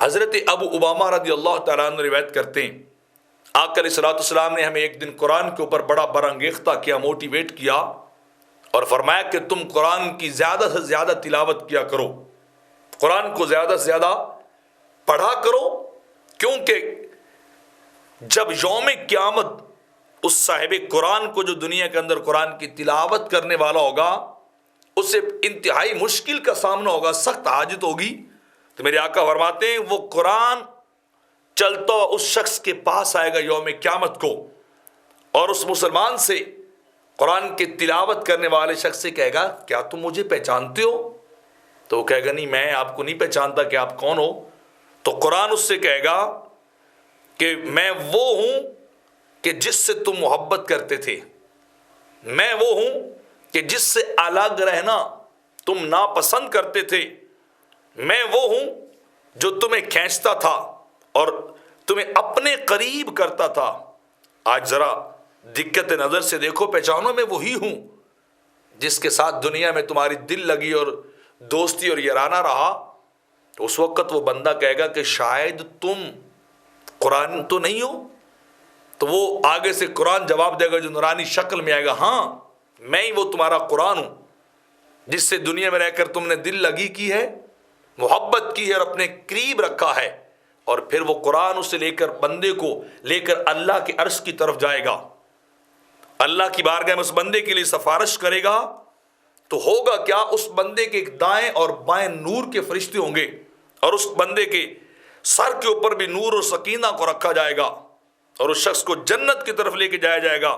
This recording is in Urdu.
حضرت ابو امامہ رضی اللہ تعالیٰ عنہ روایت کرتے ہیں، آقا علیہ الصلوۃ والسلام نے ہمیں ایک دن قرآن کے اوپر بڑا برانگیختہ کیا، موٹیویٹ کیا اور فرمایا کہ تم قرآن کی زیادہ سے زیادہ تلاوت کیا کرو، قرآن کو زیادہ سے زیادہ پڑھا کرو، کیونکہ جب یوم قیامت اس صاحب قرآن کو جو دنیا کے اندر قرآن کی تلاوت کرنے والا ہوگا اسے انتہائی مشکل کا سامنا ہوگا، سخت حاجت ہوگی، تو میرے آقا فرماتے ہیں وہ قرآن چلتا اس شخص کے پاس آئے گا یوم قیامت کو اور اس مسلمان سے، قرآن کی تلاوت کرنے والے شخص سے کہے گا کیا تم مجھے پہچانتے ہو؟ تو وہ کہے گا نہیں، میں آپ کو نہیں پہچانتا کہ آپ کون ہو۔ تو قرآن اس سے کہے گا کہ میں وہ ہوں کہ جس سے تم محبت کرتے تھے، میں وہ ہوں کہ جس سے الگ رہنا تم ناپسند کرتے تھے، میں وہ ہوں جو تمہیں کھینچتا تھا اور تمہیں اپنے قریب کرتا تھا۔ آج ذرا دقت نظر سے دیکھو، پہچانو میں وہی ہوں جس کے ساتھ دنیا میں تمہاری دل لگی اور دوستی اور یارانہ رہا۔ تو اس وقت وہ بندہ کہے گا کہ شاید تم قرآن تو نہیں ہو، تو وہ آگے سے قرآن جواب دے گا جو نورانی شکل میں آئے گا، ہاں میں ہی وہ تمہارا قرآن ہوں جس سے دنیا میں رہ کر تم نے دل لگی کی ہے، محبت کی ہے اور اپنے قریب رکھا ہے۔ اور پھر وہ قرآن اسے لے کر بندے کو لے کر اللہ کے عرش کی طرف جائے گا، اللہ کی بارگاہ میں اس بندے کے لیے سفارش کرے گا۔ تو ہوگا کیا، اس بندے کے دائیں اور بائیں نور کے فرشتے ہوں گے اور اس بندے کے سر کے اوپر بھی نور اور سکینہ کو رکھا جائے گا اور اس شخص کو جنت کی طرف لے کے جایا جائے گا۔